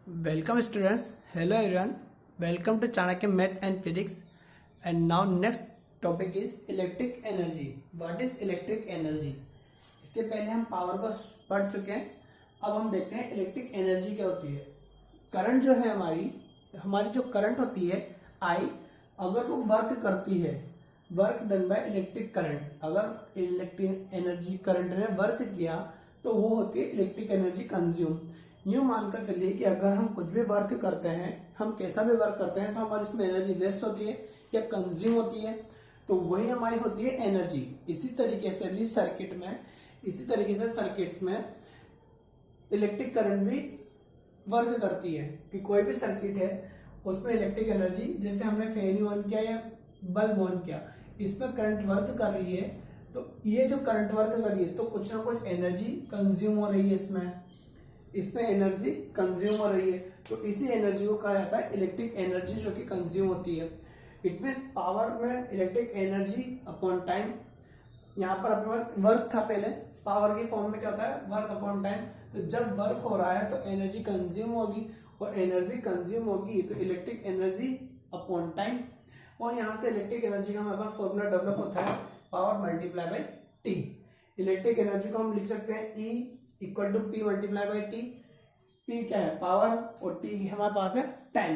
Welcome students. Hello everyone. Welcome to Chanakya Math and Physics. And now next topic is electric energy. What is electric energy? इसके पहले हम power को पढ़ चुके हैं. अब हम देखते हैं इलेक्ट्रिक एनर्जी क्या होती है. करंट जो है हमारी जो करंट होती है आई, अगर वो वर्क करती है, work done by electric current, अगर इलेक्ट्रिक एनर्जी करंट ने वर्क किया तो वो होती है इलेक्ट्रिक एनर्जी कंज्यूम. यूं मानकर चलिए कि अगर हम कुछ भी वर्क करते हैं, हम कैसा भी वर्क करते हैं, तो हमारी इसमें एनर्जी वेस्ट होती है या कंज्यूम होती है, तो वही हमारी होती है एनर्जी. इसी तरीके से सर्किट में इलेक्ट्रिक करंट भी वर्क करती है. कि कोई भी सर्किट है उसमें इलेक्ट्रिक एनर्जी, जैसे हमने फैन ऑन किया या बल्ब ऑन किया, इसमें करंट वर्क कर रही है, तो ये जो करंट वर्क कर रही है तो कुछ ना कुछ एनर्जी कंज्यूम हो रही है. इसमें एनर्जी कंज्यूम हो रही है, तो इसी एनर्जी को कहा जाता है इलेक्ट्रिक एनर्जी, जो कि कंज्यूम होती है. इट मीन्स पावर में इलेक्ट्रिक एनर्जी अपॉन टाइम. यहाँ पर अपने पास वर्क था पहले, पावर की फॉर्म में क्या होता है, वर्क अपॉन टाइम. तो जब वर्क हो रहा है तो एनर्जी कंज्यूम होगी, और एनर्जी कंज्यूम होगी तो इलेक्ट्रिक एनर्जी अपॉन टाइम. और यहाँ से इलेक्ट्रिक एनर्जी का हमारे पास फॉर्मूला डेवलप होता है, power multiply by T. Electric energy को हम लिख सकते हैं E equal to P multiply by T. P क्या है, पावर, और टी हमारे पास है टाइम.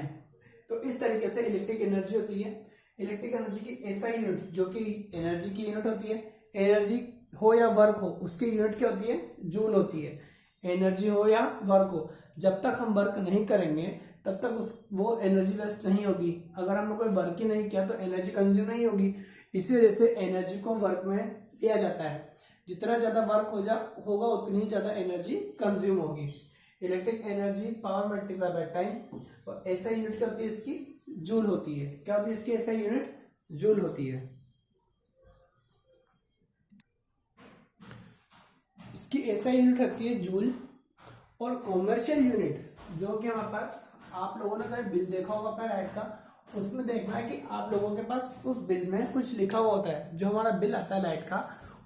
तो इस तरीके से इलेक्ट्रिक एनर्जी होती है. इलेक्ट्रिक एनर्जी की ऐसा यूनिट, जो कि एनर्जी की यूनिट होती है, एनर्जी हो या वर्क हो, उसकी यूनिट क्या होती है, जूल होती है. एनर्जी हो या वर्क हो, जब तक हम वर्क नहीं करेंगे तब तक वो एनर्जी वेस्ट नहीं होगी. अगर हमने कोई वर्क ही नहीं किया तो एनर्जी कंज्यूम नहीं होगी. इसी वजह से एनर्जी को वर्क में लिया जाता है. जितना ज्यादा वर्क होगा उतनी ही ज्यादा एनर्जी कंज्यूम होगी. Electric energy power multiply by time. और ऐसा यूनिट क्या होती है इसकी, जूल होती है. क्या होती है इसकी ऐसा यूनिट, जूल होती है. इसकी ऐसा यूनिट होती है जूल. और कॉमर्शियल यूनिट, जो कि हमारे पास, आप लोगों ने कभी बिल देखा होगा अपना लाइट का, उसमें देखना है कि आप लोगों के पास उस बिल में कुछ लिखा हुआ होता है. जो हमारा बिल आता है लाइट का,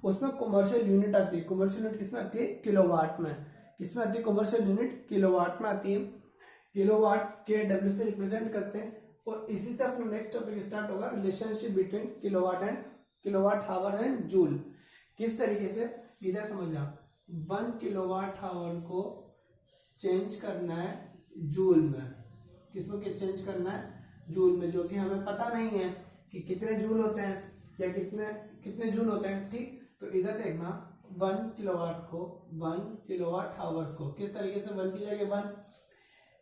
उसमें कॉमर्शियल यूनिट आती है. कॉमर्शियल यूनिट किसमें आती है, किलोवाट में. किसमें आती है कॉमर्शियल यूनिट, किलोवाट में आती है. किलोवाट के डब्ल्यू से रिप्रेजेंट करते हैं. और इसी से अपना नेक्स्ट टॉपिक स्टार्ट होगा, relationship between kilowatt hour and joule. किस तरीके से, इधर समझना, 1 किलोवाट हावर को चेंज करना है जूल में. किसमें चेंज करना है, जूल में, जो कि हमें पता नहीं है कि कितने जूल होते हैं या कितने जूल होते हैं. ठीक, तो इधर देखना, 1 किलोवाट को 1 किलोवाट हावर्स को किस तरीके से 1 की जगह 1,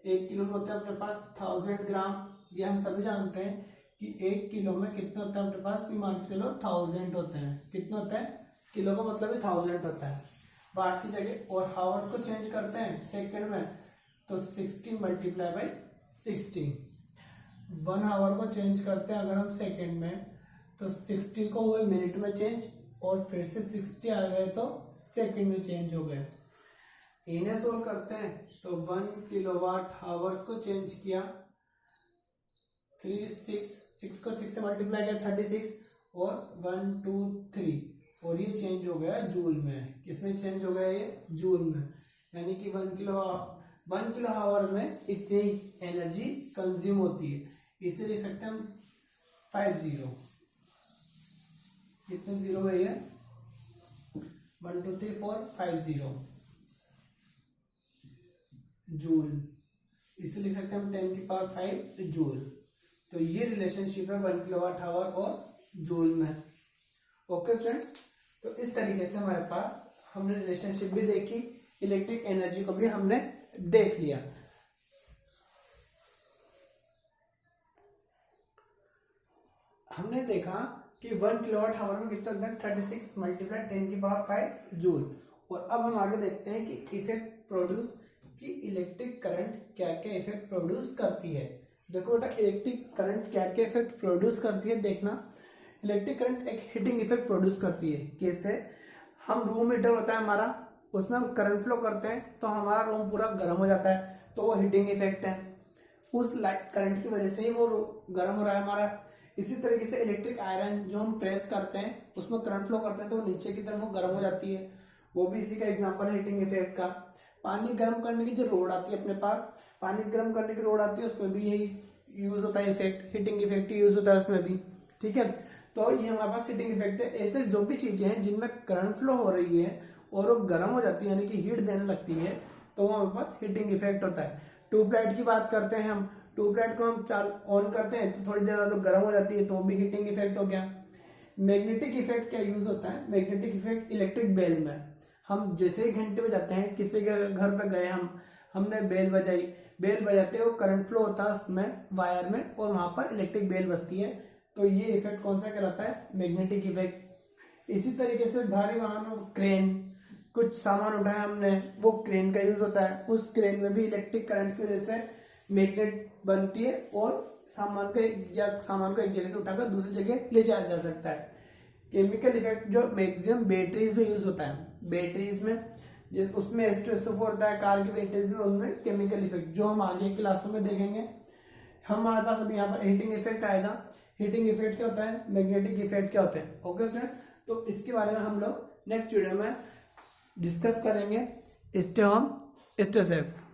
1 किलो में होता है अपने पास 1000 ग्राम. ये हम सभी जानते हैं कि 1 किलो में कितने होता है अपने पास, मान के चलो 1000 होते हैं. कितना होता है, किलो का मतलब है 1000 होता है वाट की जगह. और हावर्स को चेंज करते हैं सेकंड में, तो 60 मल्टीप्लाई बाई 60. 1 आवर को चेंज करते हैं अगर हम सेकंड में, तो 60 को हुए मिनट में चेंज, और फिर से 60 आ गए तो सेकंड में चेंज हो गए. इन्हें सोल्व करते हैं तो 1 किलोवाट हावर्स को चेंज किया, 6 को 6 से मल्टीप्लाई किया 36, और 1 2 3, और ये चेंज हो गया जूल में. किसमें चेंज हो गया ये, जूल में. यानी कि 1 किलो हावर में इतनी एनर्जी कंज्यूम होती है. इसे लिख सकते हैं हम 50. कितने जीरो है ये, 1 2 3 4 50 जूल. इसे लिख सकते हैं हम 10 की पावर 5 जूल. तो ये रिलेशनशिप है 1 किलोवाट आवर और जूल में. ओके स्टूडेंट्स, तो इस तरीके से हमारे पास हमने रिलेशनशिप भी देखी, इलेक्ट्रिक एनर्जी को भी हमने देख लिया. हमने देखा कि 1 किलोवाट आवर में कितना होता है, 36 मल्टीप्लाई 10 की पावर 5 जूल. और अब हम आगे देखते हैं कि इफेक्ट प्रोड्यूस, कि इलेक्ट्रिक करंट क्या क्या इफेक्ट प्रोड्यूस करती है. देखो बेटा, इलेक्ट्रिक करंट क्या क्या इफेक्ट प्रोड्यूस करती है, देखना. इलेक्ट्रिक करंट एक हीटिंग इफेक्ट प्रोड्यूस करती है. कैसे, हम रूम हीटर होता है हमारा, उसमें हम करंट फ्लो करते हैं तो हमारा रूम पूरा गर्म हो जाता है, तो वो हीटिंग इफेक्ट है. उस लाइट करंट की वजह से ही वो गर्म हो रहा है हमारा. इसी तरीके से इलेक्ट्रिक आयरन जो हम प्रेस करते हैं, उसमें करंट फ्लो करते हैं तो नीचे की तरफ वो गर्म हो जाती है, वो भी इसी का एग्जांपल है हीटिंग इफेक्ट का. पानी गर्म करने की जो रोड आती है अपने पास, पानी गर्म करने की रोड आती है, उसमें भी यही यूज होता है इफेक्ट, हीटिंग इफेक्ट यूज होता है उसमें भी। ठीक है, तो ये हमारे पास हीटिंग इफेक्ट है। ऐसे जो भी चीजें हैं जिनमें करंट फ्लो हो रही है और वो गर्म हो जाती है यानी कि हीट देने लगती है, तो वो हमारे पास हीटिंग इफेक्ट होता है। ट्यूबलाइट की बात करते हैं हम, ट्यूबलाइट को हम चाल ऑन करते हैं तो थोड़ी देर बाद तो गर्म हो जाती है, तो वो भी हीटिंग इफेक्ट हो गया। मैग्नेटिक इफेक्ट क्या यूज होता है? मैग्नेटिक इफेक्ट इलेक्ट्रिक बेल में, हम जैसे ही घंटे बजाते हैं, किसी के घर पे गए हमने बेल बजाई, बेल बजाते हो करंट फ्लो होता है उसमें वायर में और वहां पर इलेक्ट्रिक बेल बजती है, तो ये इफेक्ट कौन सा कहलाता है? Magnetic effect. इसी तरीके से भारी वाहनों, क्रेन, कुछ सामान उठाया हमने, वो क्रेन का यूज होता है, उस क्रेन में भी इलेक्ट्रिक करंट की वजह से मैग्नेट बनती है और सामान को एक जगह से उठाकर दूसरी जगह ले जाया जा सकता है। केमिकल इफेक्ट जो मैक्सिमम बैटरीज में यूज होता है, बैटरीज में जिस उसमें H2SO4 होता है कार की बैटरीज में, उनमें केमिकल इफेक्ट जो हम आगे क्लासों में देखेंगे। हमारे पास अभी यहाँ पर हीटिंग इफेक्ट आएगा। हीटिंग इफेक्ट क्या होता है, मैग्नेटिक इफेक्ट क्या होता है। ओके स्टूडेंट, तो इसके बारे में हम लोग नेक्स्ट वीडियो में डिस्कस करेंगे। Stay home, stay safe.